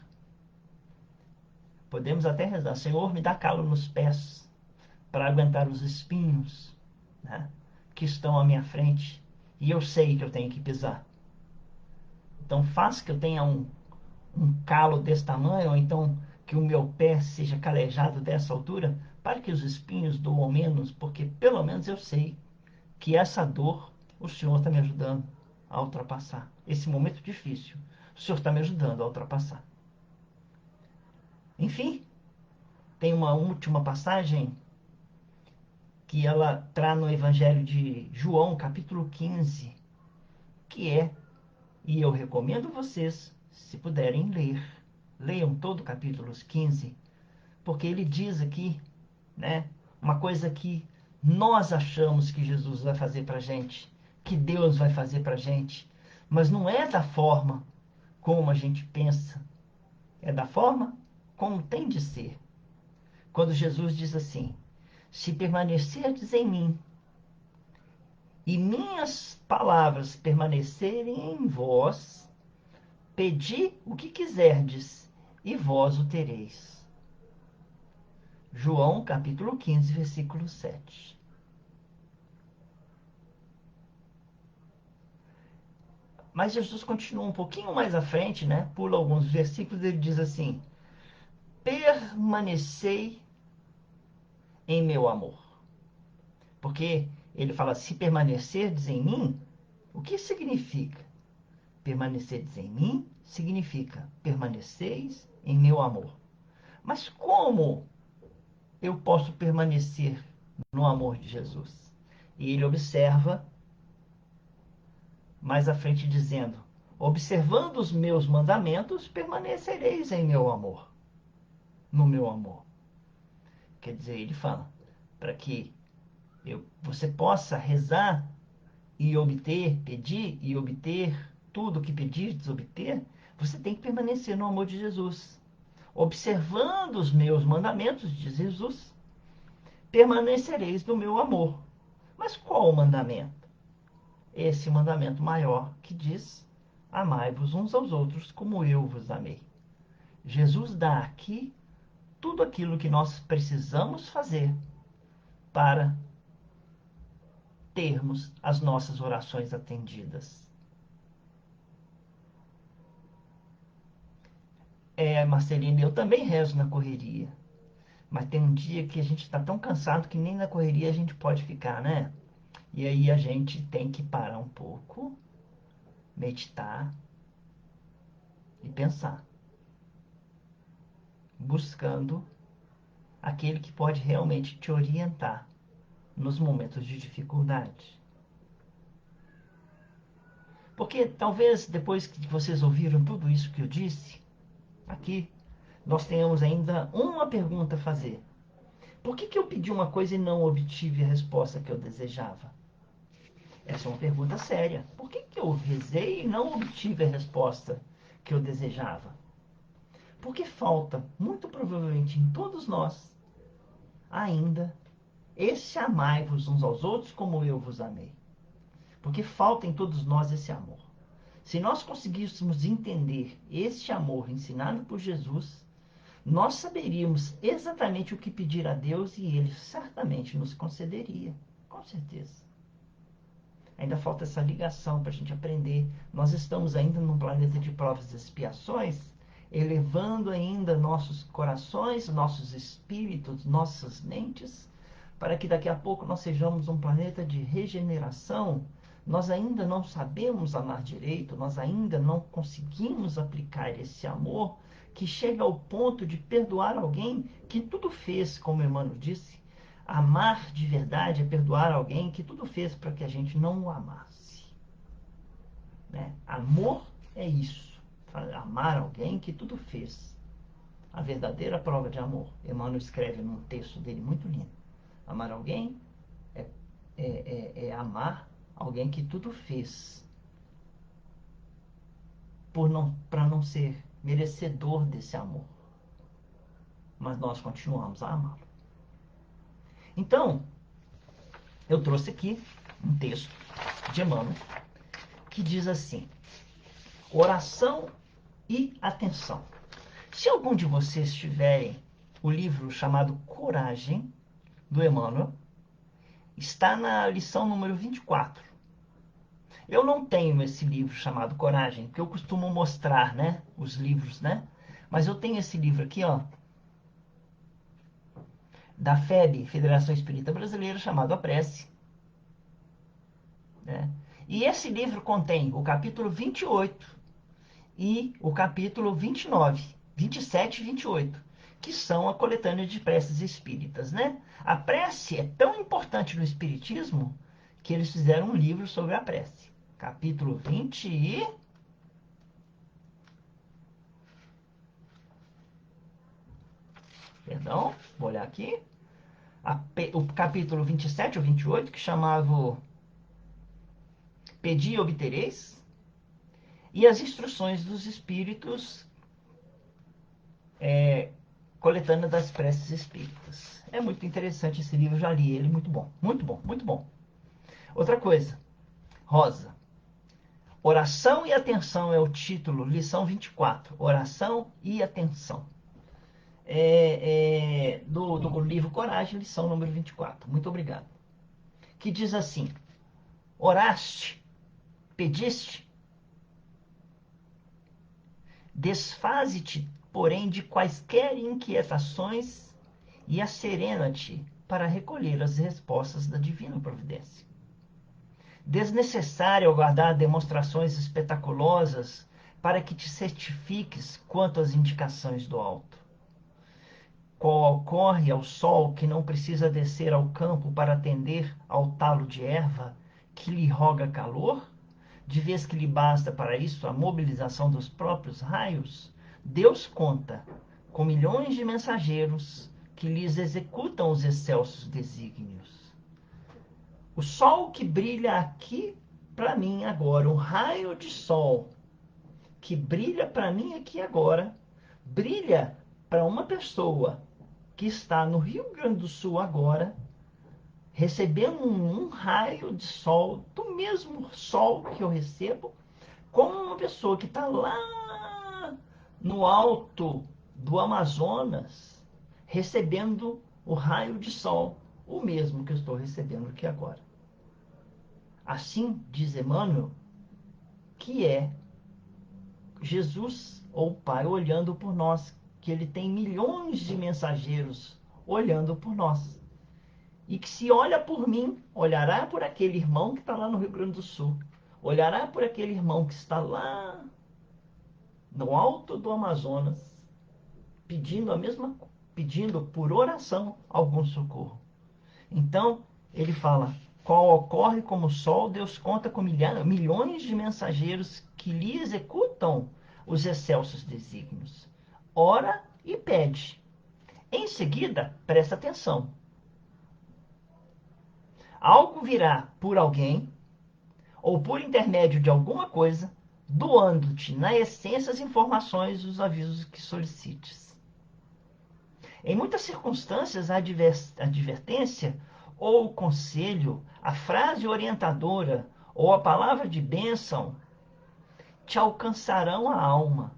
podemos até rezar: Senhor, me dá calo nos pés para aguentar os espinhos, né, que estão à minha frente e eu sei que eu tenho que pisar. Então faz que eu tenha um calo desse tamanho, ou então que o meu pé seja calejado dessa altura, para que os espinhos doam menos, porque pelo menos eu sei que essa dor o Senhor está me ajudando a ultrapassar. Esse momento difícil, o Senhor está me ajudando a ultrapassar. Enfim, tem uma última passagem que ela traz no Evangelho de João, capítulo 15, que é, e eu recomendo vocês, se puderem ler, leiam todo o capítulo 15, porque ele diz aqui, né, uma coisa que nós achamos que Jesus vai fazer para a gente, que Deus vai fazer para a gente, mas não é da forma como a gente pensa, é da forma como tem de ser. Quando Jesus diz assim: se permanecerdes em mim e minhas palavras permanecerem em vós, pedi o que quiserdes e vós o tereis. João capítulo 15, versículo 7. Mas Jesus continua um pouquinho mais à frente, né? Pula alguns versículos, ele diz assim: permanecei em meu amor. Porque Ele fala, se permanecerdes em mim, o que significa? Permanecerdes em mim significa permaneceis em meu amor. Mas como eu posso permanecer no amor de Jesus? E ele observa mais à frente dizendo, observando os meus mandamentos, permanecereis em meu amor, no meu amor. Quer dizer, ele fala, para que você possa rezar e obter, pedir e obter tudo o que pedirdes obter, você tem que permanecer no amor de Jesus. Observando os meus mandamentos, diz Jesus, permanecereis no meu amor. Mas qual o mandamento? Esse mandamento maior que diz, amai-vos uns aos outros como eu vos amei. Jesus dá aqui tudo aquilo que nós precisamos fazer para termos as nossas orações atendidas. Marcelina, eu também rezo na correria. Mas tem um dia que a gente está tão cansado que nem na correria a gente pode ficar, né? E aí a gente tem que parar um pouco, meditar e pensar, buscando aquele que pode realmente te orientar nos momentos de dificuldade. Porque talvez depois que vocês ouviram tudo isso que eu disse aqui, nós tenhamos ainda uma pergunta a fazer. Por que eu pedi uma coisa e não obtive a resposta que eu desejava? Essa é uma pergunta séria. Por que eu rezei e não obtive a resposta que eu desejava? Porque falta, muito provavelmente em todos nós, ainda, esse amai-vos uns aos outros como eu vos amei. Porque falta em todos nós esse amor. Se nós conseguíssemos entender este amor ensinado por Jesus, nós saberíamos exatamente o que pedir a Deus e Ele certamente nos concederia. Com certeza. Ainda falta essa ligação para a gente aprender. Nós estamos ainda num planeta de provas e expiações, elevando ainda nossos corações, nossos espíritos, nossas mentes, para que daqui a pouco nós sejamos um planeta de regeneração. Nós ainda não sabemos amar direito, nós ainda não conseguimos aplicar esse amor que chega ao ponto de perdoar alguém que tudo fez, como Emmanuel disse. Amar de verdade é perdoar alguém que tudo fez para que a gente não o amasse. Né? Amor é isso. Amar alguém que tudo fez. A verdadeira prova de amor. Emmanuel escreve num texto dele muito lindo. Amar alguém é amar alguém que tudo fez para não ser merecedor desse amor. Mas nós continuamos a amá-lo. Então, eu trouxe aqui um texto de Emmanuel que diz assim: oração e atenção. Se algum de vocês tiverem o livro chamado Coragem, do Emmanuel, está na lição número 24. Eu não tenho esse livro chamado Coragem, porque eu costumo mostrar, né, os livros, né? Mas eu tenho esse livro aqui, ó, da FEB, Federação Espírita Brasileira, chamado A Prece. Né? E esse livro contém o capítulo 28 e o capítulo 29, 27 e 28, que são a coletânea de preces espíritas, né? A prece é tão importante no espiritismo que eles fizeram um livro sobre a prece. Capítulo 20 e... Perdão, vou olhar aqui. O capítulo 27 ou 28, que chamava Pedi e obtereis, e as instruções dos espíritos, coletânea das preces espíritas. É muito interessante esse livro, já li ele, muito bom, muito bom, muito bom. Outra coisa, Rosa, oração e atenção é o título, lição 24, oração e atenção. Do livro Coragem, lição número 24. Muito obrigado. Que diz assim: oraste, pediste, desfaze-te, porém, de quaisquer inquietações e asserena-te para recolher as respostas da divina providência. Desnecessário aguardar demonstrações espetaculosas para que te certifiques quanto às indicações do alto. Qual ocorre ao sol que não precisa descer ao campo para atender ao talo de erva que lhe roga calor, de vez que lhe basta para isso a mobilização dos próprios raios, Deus conta com milhões de mensageiros que lhes executam os excelsos desígnios. O sol que brilha aqui para mim agora, um raio de sol que brilha para mim aqui agora, brilha para uma pessoa que está no Rio Grande do Sul agora, recebendo um raio de sol, do mesmo sol que eu recebo, como uma pessoa que está lá no alto do Amazonas, recebendo o raio de sol, o mesmo que eu estou recebendo aqui agora. Assim diz Emmanuel, que é Jesus ou o Pai olhando por nós, que ele tem milhões de mensageiros olhando por nós. E que se olha por mim, olhará por aquele irmão que está lá no Rio Grande do Sul. Olhará por aquele irmão que está lá no alto do Amazonas, pedindo por oração algum socorro. Então, ele fala, qual ocorre como o sol, Deus conta com milhões de mensageiros que lhe executam os excelsos desígnios. Ora e pede. Em seguida, presta atenção. Algo virá por alguém, ou por intermédio de alguma coisa, doando-te, na essência, as informações e os avisos que solicites. Em muitas circunstâncias, a advertência ou o conselho, a frase orientadora ou a palavra de bênção te alcançarão a alma,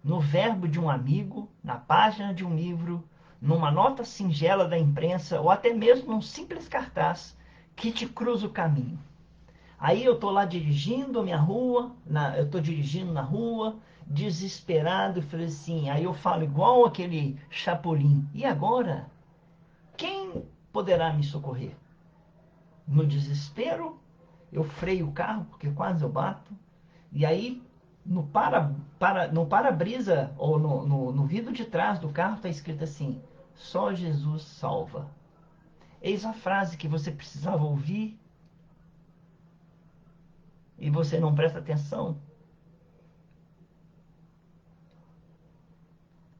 no verbo de um amigo, na página de um livro, numa nota singela da imprensa ou até mesmo num simples cartaz que te cruza o caminho. Aí eu estou lá dirigindo a minha rua, eu estou dirigindo na rua, desesperado, e falei assim, aí eu falo igual aquele Chapolin, e agora? Quem poderá me socorrer? No desespero, eu freio o carro, porque quase eu bato, e aí no para-brisa, ou no vidro de trás do carro, está escrito assim, só Jesus salva. Eis a frase que você precisava ouvir, e você não presta atenção.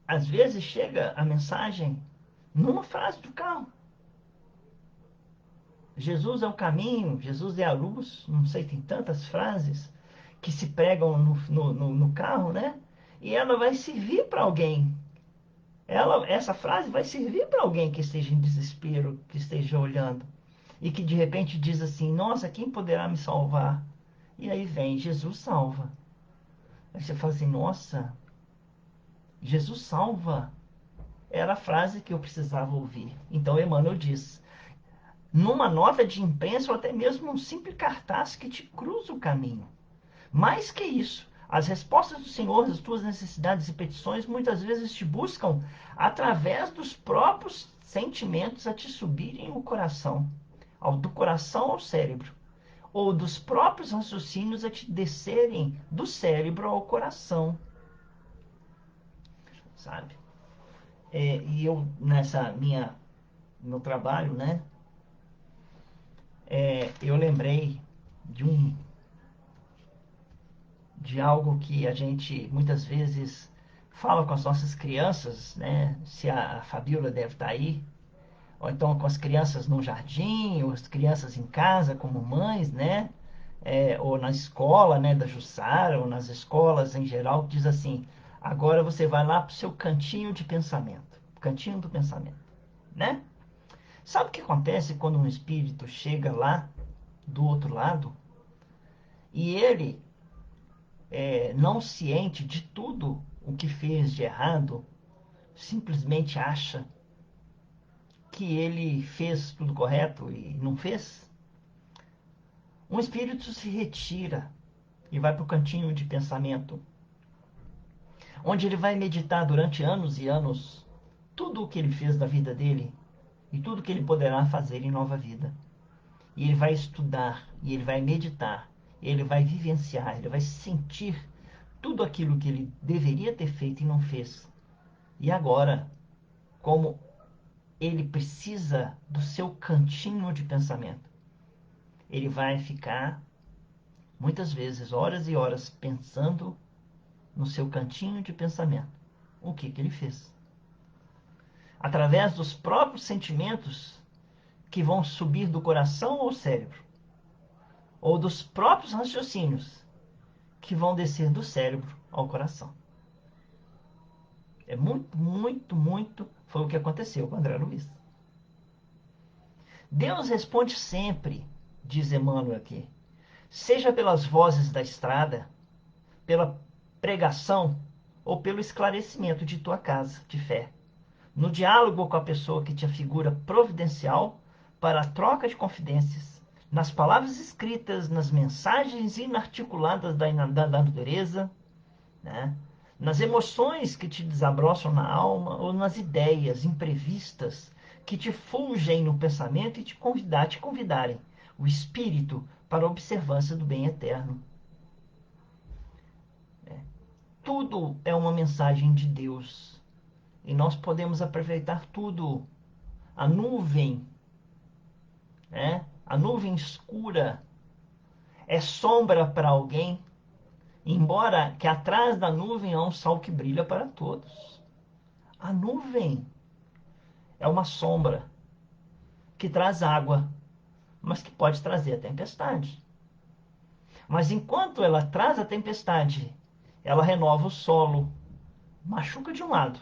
Às vezes chega a mensagem numa frase do carro. Jesus é o caminho, Jesus é a luz, não sei, tem tantas frases que se pregam no carro, né? E ela vai servir para alguém. Essa frase vai servir para alguém que esteja em desespero, que esteja olhando. E que de repente diz assim, nossa, quem poderá me salvar? E aí vem, Jesus salva. Aí você fala assim, nossa, Jesus salva. Era a frase que eu precisava ouvir. Então Emmanuel diz, numa nota de imprensa ou até mesmo um simples cartaz que te cruza o caminho. Mais que isso, as respostas do Senhor às tuas necessidades e petições muitas vezes te buscam através dos próprios sentimentos a te subirem o coração, do coração ao cérebro, ou dos próprios raciocínios a te descerem do cérebro ao coração, sabe? E eu, no trabalho, né, eu lembrei de algo que a gente muitas vezes fala com as nossas crianças, né? Se a Fabiola deve estar aí, ou então com as crianças no jardim, ou as crianças em casa como mães, né? Ou na escola, né, da Jussara, ou nas escolas em geral, diz assim, agora você vai lá para o seu cantinho de pensamento, cantinho do pensamento, né? Sabe o que acontece quando um espírito chega lá do outro lado e ele, não ciente de tudo o que fez de errado, simplesmente acha que ele fez tudo correto e não fez? Um espírito se retira e vai para o cantinho de pensamento, onde ele vai meditar durante anos e anos tudo o que ele fez da vida dele e tudo que ele poderá fazer em nova vida. E ele vai estudar, e ele vai meditar, ele vai vivenciar, ele vai sentir tudo aquilo que ele deveria ter feito e não fez. E agora, como ele precisa do seu cantinho de pensamento, ele vai ficar muitas vezes horas e horas pensando no seu cantinho de pensamento o que ele fez. Através dos próprios sentimentos que vão subir do coração ao cérebro, ou dos próprios raciocínios que vão descer do cérebro ao coração. É muito, muito, muito foi o que aconteceu com André Luiz. Deus responde sempre, diz Emmanuel aqui, seja pelas vozes da estrada, pela pregação ou pelo esclarecimento de tua casa de fé, no diálogo com a pessoa que te afigura providencial para a troca de confidências, nas palavras escritas, nas mensagens inarticuladas da natureza, né? Nas emoções que te desabroçam na alma ou nas ideias imprevistas que te fulgem no pensamento e te convidarem o espírito para a observância do bem eterno. Tudo é uma mensagem de Deus e nós podemos aproveitar tudo. A nuvem, né? A nuvem escura é sombra para alguém, embora que atrás da nuvem há um sol que brilha para todos. A nuvem é uma sombra que traz água, mas que pode trazer a tempestade. Mas enquanto ela traz a tempestade, ela renova o solo, machuca de um lado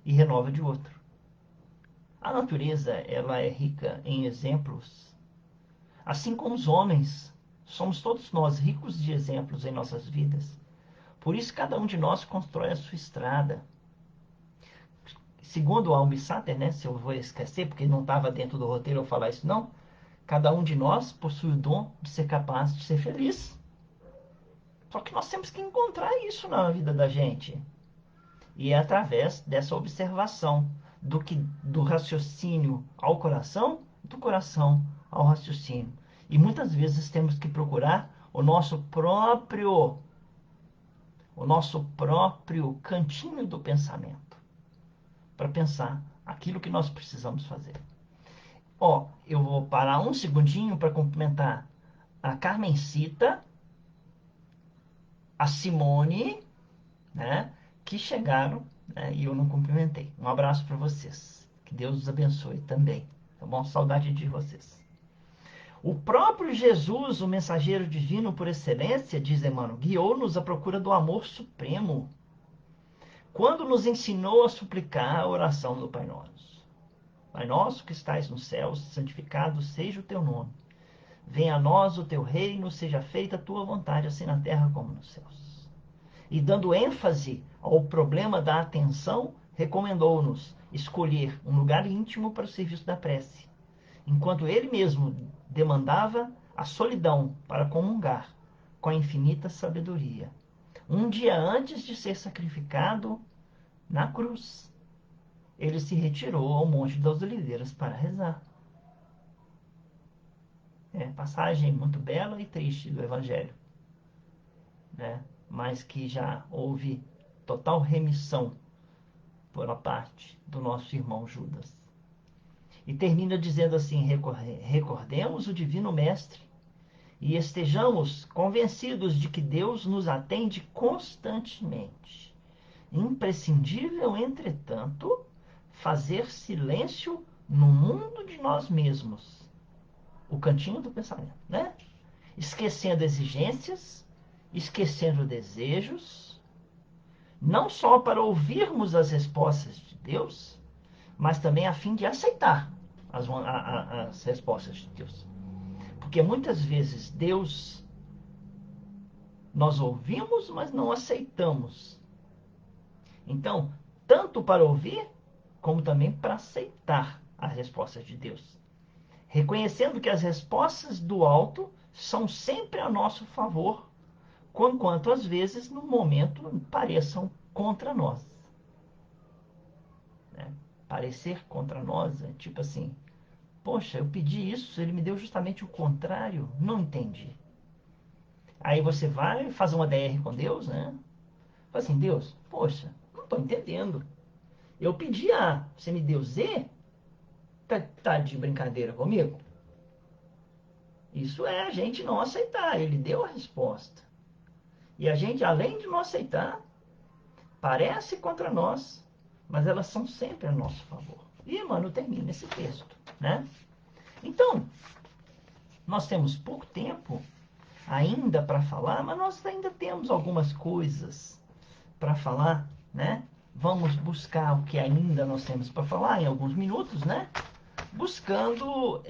e renova de outro. A natureza, ela é rica em exemplos, assim como os homens. Somos todos nós ricos de exemplos em nossas vidas. Por isso cada um de nós constrói a sua estrada. Segundo o Almi Sater, né, se eu vou esquecer, porque não estava dentro do roteiro eu falar isso não, cada um de nós possui o dom de ser capaz de ser feliz. Só que nós temos que encontrar isso na vida da gente. E é através dessa observação do raciocínio ao coração, do coração ao raciocínio. E muitas vezes temos que procurar o nosso próprio cantinho do pensamento para pensar aquilo que nós precisamos fazer. Ó, eu vou parar um segundinho para cumprimentar a Carmencita, a Simone, né, que chegaram, né, e eu não cumprimentei. Um abraço para vocês. Que Deus os abençoe também. Tá bom? Saudade de vocês. O próprio Jesus, o mensageiro divino por excelência, diz Emmanuel, guiou-nos à procura do amor supremo, quando nos ensinou a suplicar a oração do Pai Nosso. Pai nosso que estais nos céus, santificado seja o teu nome. Venha a nós o teu reino, seja feita a tua vontade, assim na terra como nos céus. E dando ênfase ao problema da atenção, recomendou-nos escolher um lugar íntimo para o serviço da prece, enquanto ele mesmo demandava a solidão para comungar com a infinita sabedoria. Um dia antes de ser sacrificado na cruz, ele se retirou ao Monte das Oliveiras para rezar. É passagem muito bela e triste do Evangelho, né? Mas que já houve total remissão por a parte do nosso irmão Judas. E termina dizendo assim: recordemos o Divino Mestre e estejamos convencidos de que Deus nos atende constantemente. Imprescindível, entretanto, fazer silêncio no mundo de nós mesmos, o cantinho do pensamento, né? Esquecendo exigências, esquecendo desejos, não só para ouvirmos as respostas de Deus, mas também a fim de aceitar as respostas de Deus. Porque muitas vezes Deus nós ouvimos, mas não aceitamos. Então, tanto para ouvir, como também para aceitar as respostas de Deus. Reconhecendo que as respostas do alto são sempre a nosso favor, conquanto às vezes no momento pareçam contra nós. Né? Parecer contra nós é tipo assim, Poxa, eu pedi isso, ele me deu justamente o contrário. Não entendi. Aí você vai fazer uma DR com Deus, né? Fala assim, Deus, poxa, não estou entendendo. Eu pedi A, você me deu Z? Tá de brincadeira comigo? Isso é a gente não aceitar. Ele deu a resposta. E a gente, além de não aceitar, parece contra nós, mas elas são sempre a nosso favor. E, mano, termina esse texto, né? Então, nós temos pouco tempo ainda para falar, mas nós ainda temos algumas coisas para falar, né? Vamos buscar o que ainda nós temos para falar em alguns minutos, né? Buscando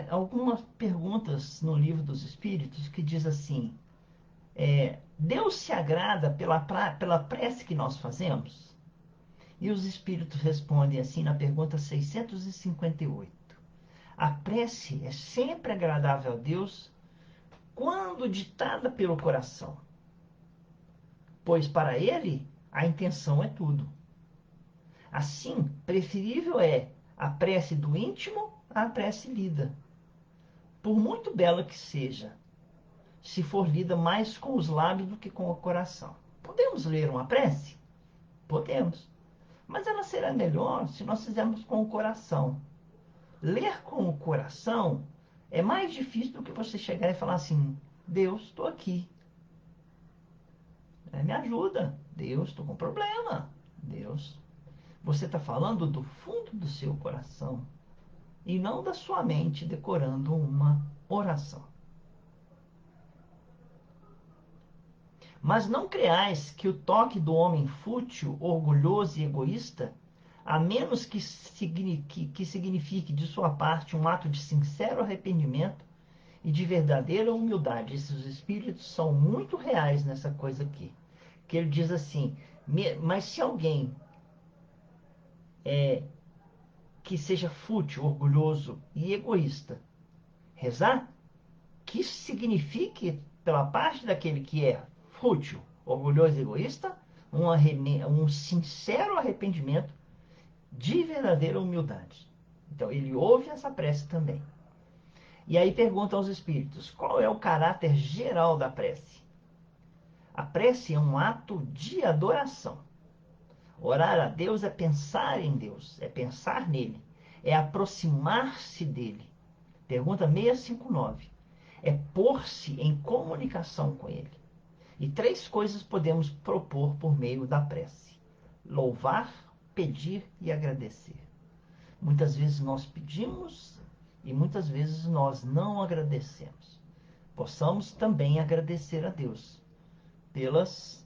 algumas perguntas no Livro dos Espíritos que diz assim: Deus se agrada pela prece que nós fazemos? E os Espíritos respondem assim na pergunta 658. A prece é sempre agradável a Deus quando ditada pelo coração, pois para ele a intenção é tudo. Assim, preferível é a prece do íntimo à prece lida, por muito bela que seja, se for lida mais com os lábios do que com o coração. Podemos ler uma prece? Podemos. Mas ela será melhor se nós fizermos com o coração. Ler com o coração é mais difícil do que você chegar e falar assim: Deus, estou aqui. Me ajuda. Deus, estou com problema. Deus. Você está falando do fundo do seu coração e não da sua mente decorando uma oração. Mas não creais que o toque do homem fútil, orgulhoso e egoísta, a menos que signifique de sua parte um ato de sincero arrependimento e de verdadeira humildade. Esses espíritos são muito reais nessa coisa aqui. Que ele diz assim: mas se alguém que seja fútil, orgulhoso e egoísta rezar, que isso signifique, pela parte daquele que é fútil, orgulhoso e egoísta, um sincero arrependimento de verdadeira humildade. Então, ele ouve essa prece também. E aí pergunta aos espíritos: qual é o caráter geral da prece? A prece é um ato de adoração. Orar a Deus é pensar em Deus, é pensar nele, é aproximar-se dele. Pergunta 659. É pôr-se em comunicação com ele. E três coisas podemos propor por meio da prece: louvar, pedir e agradecer. Muitas vezes nós pedimos e muitas vezes nós não agradecemos. Possamos também agradecer a Deus pelas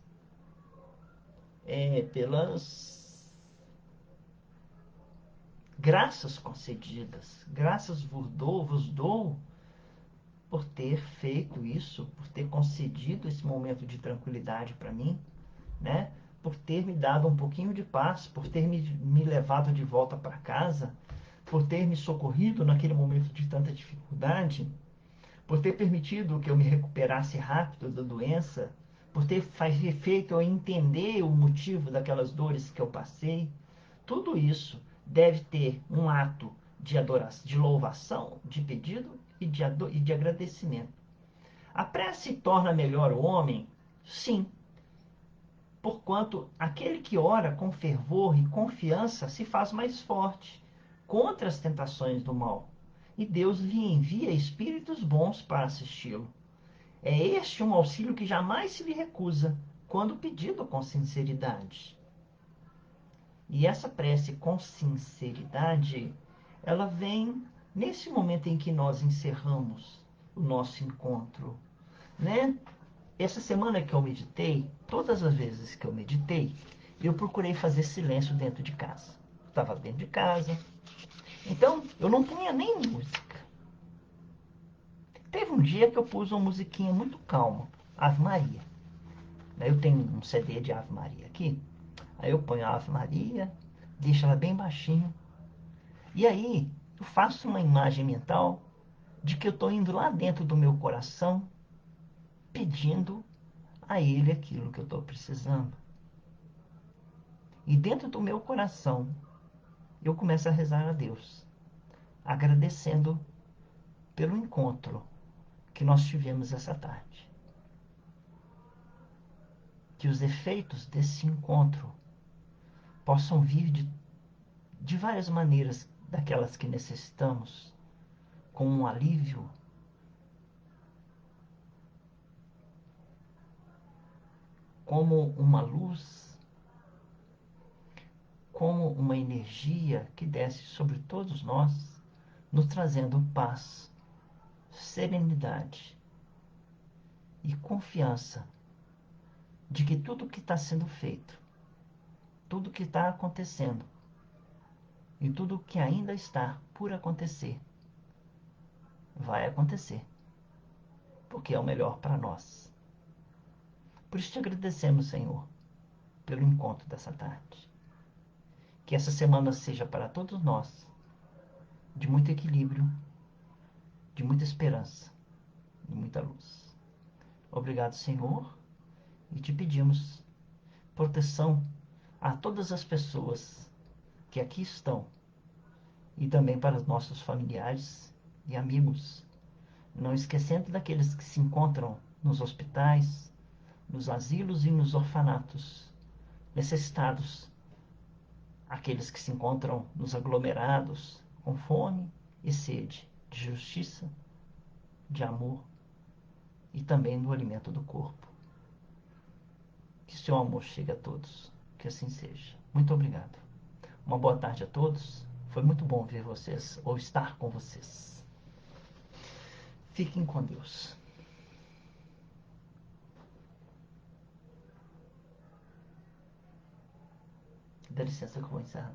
graças concedidas. Graças vos dou por ter feito isso, por ter concedido esse momento de tranquilidade para mim, né? Por ter me dado um pouquinho de paz, por ter me levado de volta para casa, por ter me socorrido naquele momento de tanta dificuldade, por ter permitido que eu me recuperasse rápido da doença, por ter feito eu entender o motivo daquelas dores que eu passei. Tudo isso deve ter um ato de adoração, de louvação, de pedido e de agradecimento. A prece torna melhor o homem? Sim, porquanto aquele que ora com fervor e confiança se faz mais forte contra as tentações do mal, e Deus lhe envia espíritos bons para assisti-lo. É este um auxílio que jamais se lhe recusa, quando pedido com sinceridade. E essa prece com sinceridade, ela vem nesse momento em que nós encerramos o nosso encontro, né? Essa semana que eu meditei, todas as vezes que eu meditei, eu procurei fazer silêncio dentro de casa. Estava dentro de casa, então eu não punha nem música. Teve um dia que eu pus uma musiquinha muito calma, Ave Maria. Eu tenho um CD de Ave Maria aqui, aí eu ponho a Ave Maria, deixo ela bem baixinho, e aí eu faço uma imagem mental de que eu estou indo lá dentro do meu coração, pedindo a Ele aquilo que eu estou precisando. E dentro do meu coração, eu começo a rezar a Deus, agradecendo pelo encontro que nós tivemos essa tarde. Que os efeitos desse encontro possam vir de várias maneiras, daquelas que necessitamos, com um alívio, como uma luz, como uma energia que desce sobre todos nós, nos trazendo paz, serenidade e confiança de que tudo que está sendo feito, tudo que está acontecendo e tudo que ainda está por acontecer, vai acontecer, porque é o melhor para nós. Por isso te agradecemos, Senhor, pelo encontro dessa tarde. Que essa semana seja para todos nós de muito equilíbrio, de muita esperança, de muita luz. Obrigado, Senhor, e te pedimos proteção a todas as pessoas que aqui estão e também para os nossos familiares e amigos, não esquecendo daqueles que se encontram nos hospitais, nos asilos e nos orfanatos, necessitados, aqueles que se encontram nos aglomerados, com fome e sede de justiça, de amor e também do alimento do corpo. Que seu amor chegue a todos, que assim seja. Muito obrigado. Uma boa tarde a todos. Foi muito bom ver vocês ou estar com vocês. Fiquem com Deus. Dá licença que eu vou encerrar.